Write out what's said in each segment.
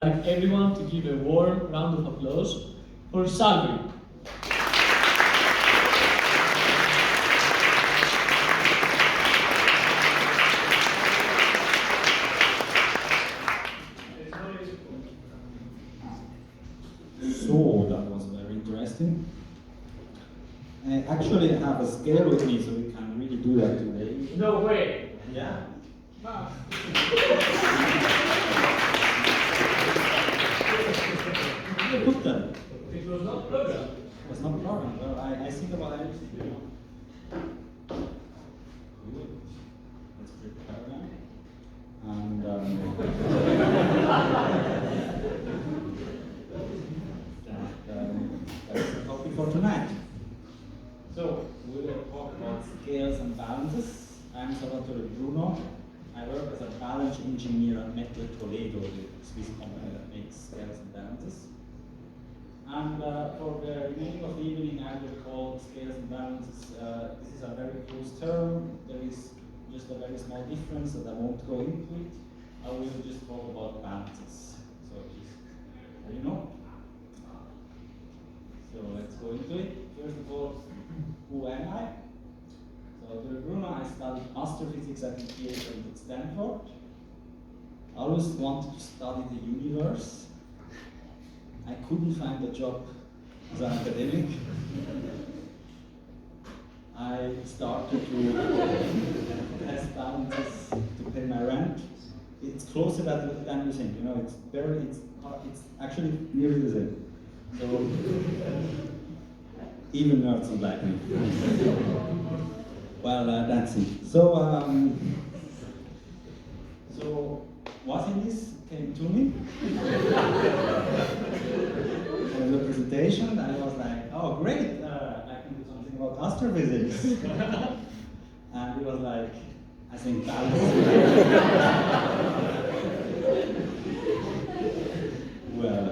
Like everyone to give a warm round of applause for Salvi. So that was very interesting. I actually have a scale with me, so we can really do that today. No way. Yeah. You put them. It was not programmed. It was not programmed. Well, I think about everything. You know. Good. Let's prepare them. And that's the topic for tonight. So we will talk about scales and balances. I'm Salvatore Bruno. I work as a balance engineer at Mettler Toledo, the Swiss company that makes scales and balances. And for the remaining of the evening, I will call scales and balances. This is a very close term. There is just a very small difference that I won't go into it. I will just talk about balances. So just, you know. So let's go into it. First of all, who am I? So Bruno, I studied astrophysics at ETH at Stanford. I always wanted to study the universe. I couldn't find a job as an academic. I started to test balances to pay my rent. It's closer than you think. You know, it's actually nearly the same. So even nerds don't like me. Well, that's it. So what's in this came to me. And the presentation, I was like, oh great, I can do something about astrophysics. And he was like, I think balance. Well,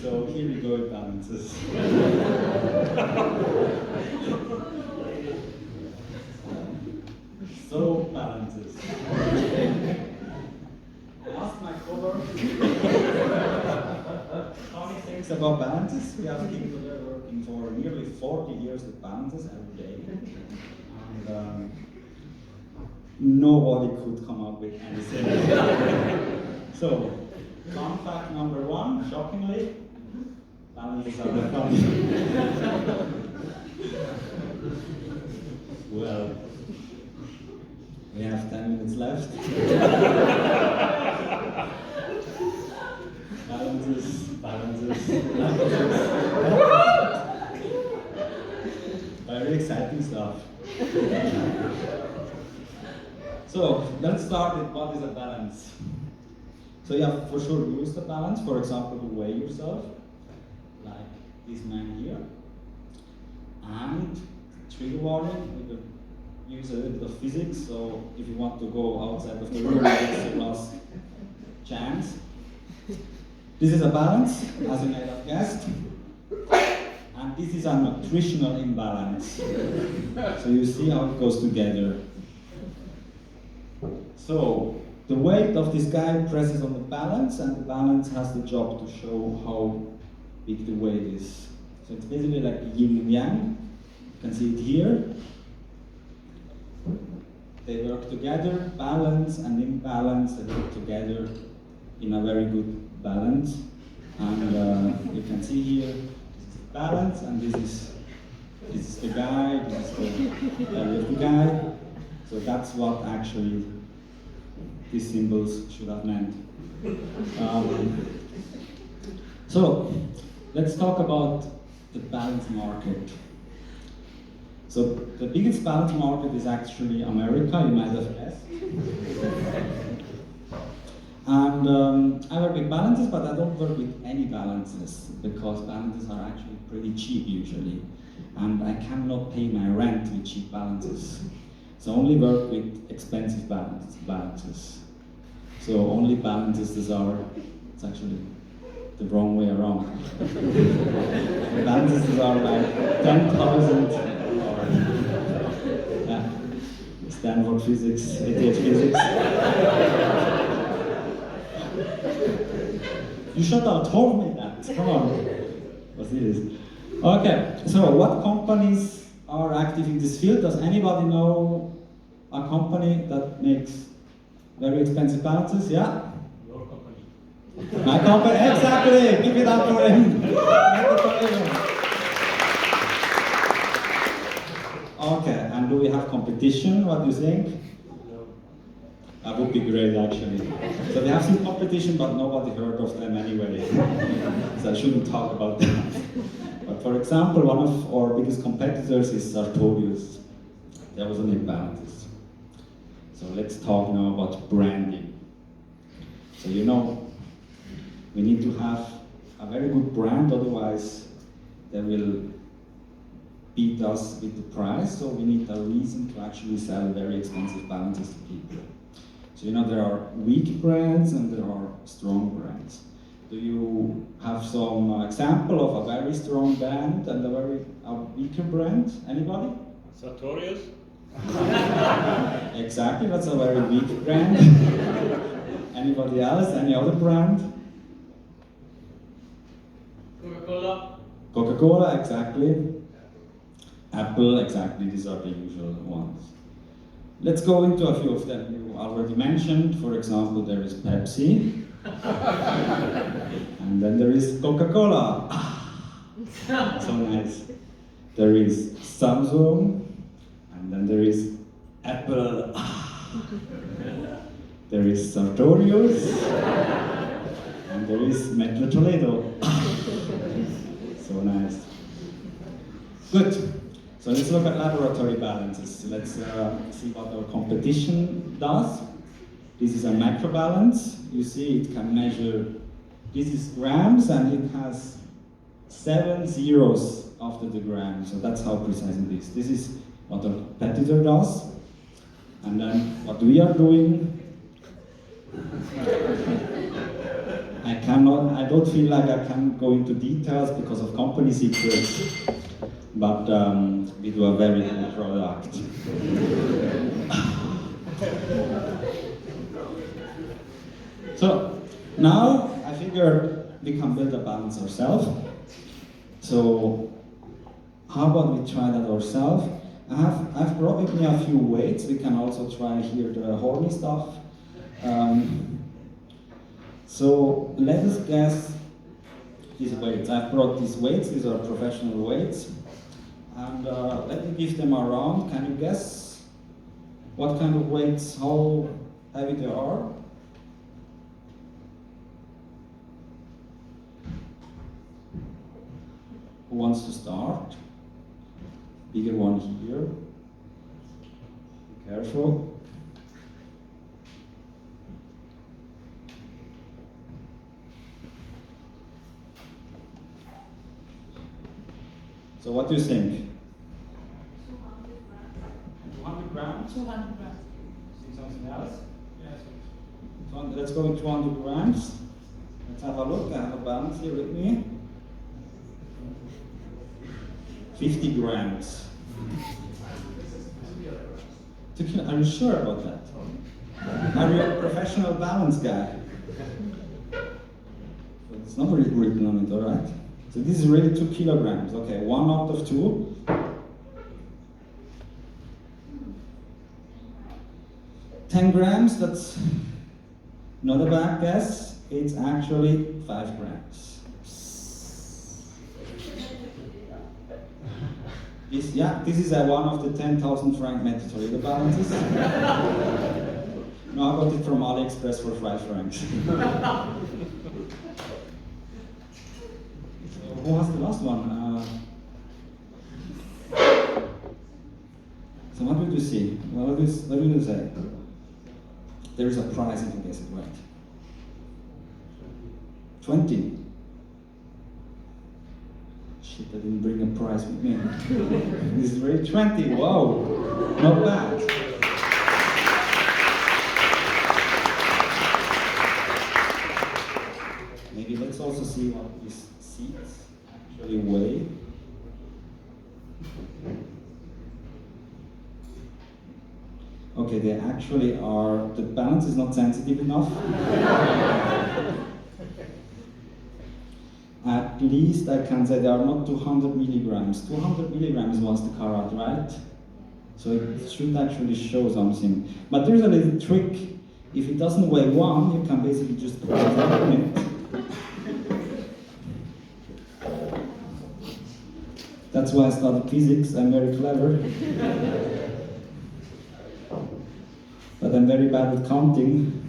so here we go, balances. So balances. I asked my cover funny things about balances. We have people that are working for nearly 40 years with balances every day. And nobody could come up with anything. So, fun fact number one, shockingly, balances are the fun. Well, we have 10 minutes left. Balances. Very exciting stuff. So, let's start with what is a balance. So you have for sure used a balance, for example, to weigh yourself, like this man here. And trigger warning, we will use a little bit of physics, so if you want to go outside of the room, it's your last chance. This is a balance, as you may have guessed. And this is a nutritional imbalance. So you see how it goes together. So the weight of this guy presses on the balance, and the balance has the job to show how big the weight is. So it's basically like yin and yang. You can see it here. They work together, balance and imbalance, they work together in a very good balance. And you can see here, this is balance, and this is the guy, this is the area of the guy. So that's what actually these symbols should have meant. So let's talk about the balance market. So the biggest balance market is actually America, you might have guessed. And I work with balances, but I don't work with any balances, because balances are actually pretty cheap usually. And I cannot pay my rent with cheap balances. So I only work with expensive balances. So only balances that are, it's actually the wrong way around. Balances that are like 10,000. Yeah, Stanford physics, ETH physics. You should have told me that. Come on. What's this? Okay, so what companies are active in this field? Does anybody know a company that makes very expensive balances? Yeah? Your company. My company, exactly! Give it up for him! Okay, and do we have competition? What do you think? No. That would be great, actually. So they have some competition, but nobody heard of them anyway. So I shouldn't talk about that. But for example, one of our biggest competitors is Sartorius. There was an imbalance. So let's talk now about branding. So you know, we need to have a very good brand, otherwise they will beat us with the price. So we need a reason to actually sell very expensive balances to people. So you know, there are weak brands and there are strong brands. Do you have some example of a very strong brand and a weaker brand? Anybody? Sartorius? Exactly, that's a very weak brand. Anybody else? Any other brand? Coca-Cola? Coca-Cola, exactly. Apple, exactly, these are the usual ones. Let's go into a few of them. You already mentioned, for example, there is Pepsi. And then there is Coca-Cola. So nice. There is Samsung. And then there is Apple. There is Sartorius. And there is Metro Toledo. So nice. Good. So let's look at laboratory balances. Let's see what our competition does. This is a macro balance. You see it can measure, this is grams and it has 7 zeros after the gram. So that's how precise it is. This is what our competitor does. And then what we are doing, I don't feel like I can go into details because of company secrets, but we do a very good product. So now I figured we can build a balance ourselves. So how about we try that ourselves? I've brought with me a few weights. We can also try here the horny stuff. So let us guess these weights. I've brought these weights. These are professional weights. And let me give them a round. Can you guess what kind of weights, how heavy they are? Who wants to start? Bigger one here. Be careful. So what do you think? 200 grams? 200 grams. See something else? Yes. Let's go with 200 grams. Let's have a look. I have a balance here with me. 50 grams. Are you sure about that? Are you a professional balance guy? It's not really written on it, alright? So this is really 2 kilograms. Okay, 1 out of 2. 10 grams, that's not a bad guess. It's actually 5 grams. This is one of the 10,000 franc Metro Toledo balances. No, I got it from AliExpress for 5 francs. Who has the last one? So what did you see? What did you say? There is a prize if you guess it right. 20. Shit, I didn't bring a prize with me. This is very 20. Wow, not bad. Maybe let's also see what these seats actually weigh. Okay, they actually are, the balance is not sensitive enough. at least I can say they are not 200 milligrams. 200 milligrams was the carat, right? So it should actually show something. But there's a little trick. If it doesn't weigh 1, you can basically just put it in it. That's why I studied physics. I'm very clever. But I'm very bad at counting.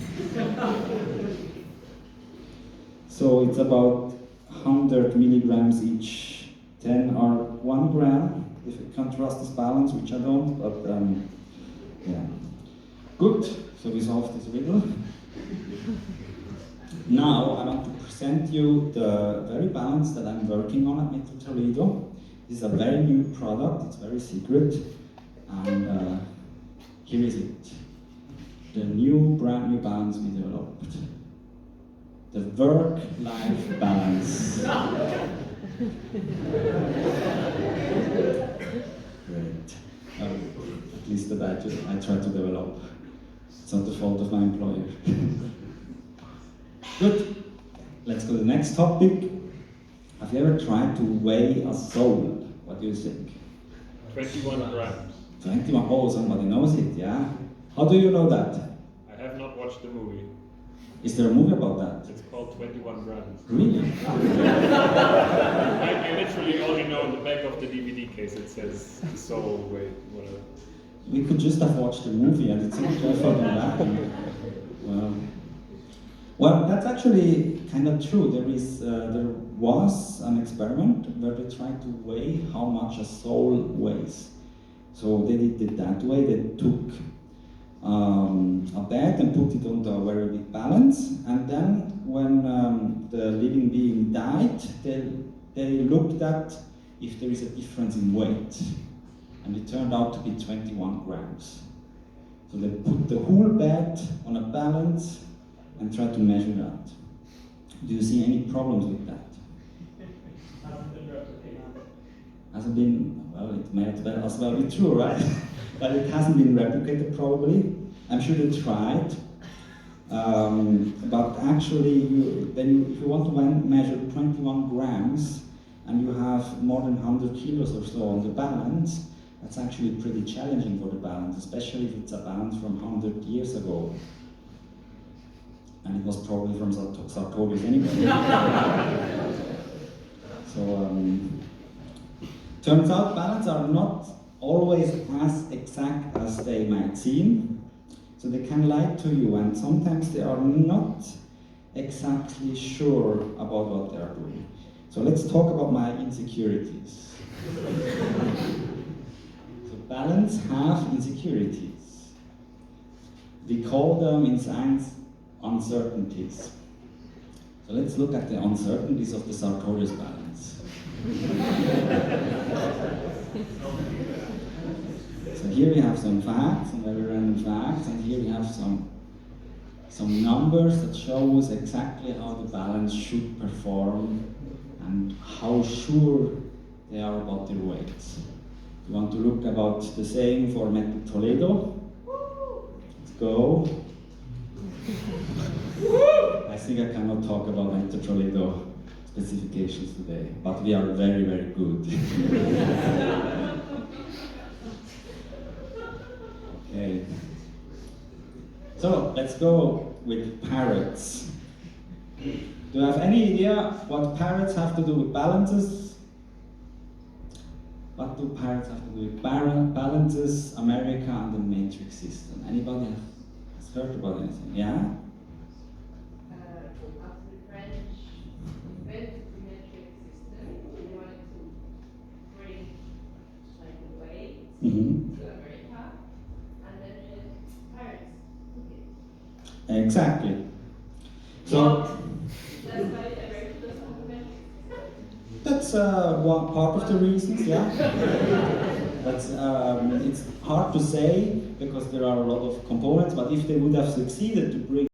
So it's about 100 milligrams each. 10 are 1 gram. If you can trust this balance, which I don't, but yeah. Good, so we solved this riddle. Now I want to present you the very balance that I'm working on at Metro Toledo. This is a very new product, it's very secret, and here is it. The brand new balance we developed. The work-life balance. Great. At least that I try to develop. It's not the fault of my employer. Good. Let's go to the next topic. Have you ever tried to weigh a soul? What do you think? 21 grams. 21. Oh, somebody knows it, yeah? How do you know that? I have not watched the movie. Is there a movie about that? It's called 21 grams. Really? I literally only know on the back of the DVD case it says the soul weight, whatever. We could just have watched the movie and it's much better than that. Well, that's actually kind of true. There was an experiment where they tried to weigh how much a soul weighs. So they did it that way. They took a bed and put it on a very big balance, and then when the living being died, they looked at if there is a difference in weight, and it turned out to be 21 grams. So they put the whole bed on a balance and tried to measure that. Do you see any problems with that? Hasn't been, well, it may as well be true, right? But it hasn't been replicated probably. I'm sure they tried. But actually, if you want to measure 21 grams and you have more than 100 kilos or so on the balance, that's actually pretty challenging for the balance, especially if it's a balance from 100 years ago. And it was probably from Sartorius anyway. So, turns out balance are not always as exact as they might seem. So they can lie to you, and sometimes they are not exactly sure about what they are doing. So let's talk about my insecurities. So balance have insecurities. We call them in science uncertainties. So let's look at the uncertainties of the Sartorius balance. So here we have some facts, some very random facts, and here we have some numbers that show us exactly how the balance should perform and how sure they are about their weights. You want to look about the same for Metro Toledo? Let's go. I think I cannot talk about Metro Toledo specifications today, but we are very, very good. Okay. So let's go with parrots. Do you have any idea what parrots have to do with balances? What do parrots have to do with balances, America, and the matrix system? Anybody has heard about anything? Yeah? After the French invented the metric system, they wanted to bring like the weight to America, and then the pirates took it. Exactly. So That's why America doesn't have a metric system. that's one part of the reasons, yeah. That's it's hard to say because there are a lot of components. But if they would have succeeded to bring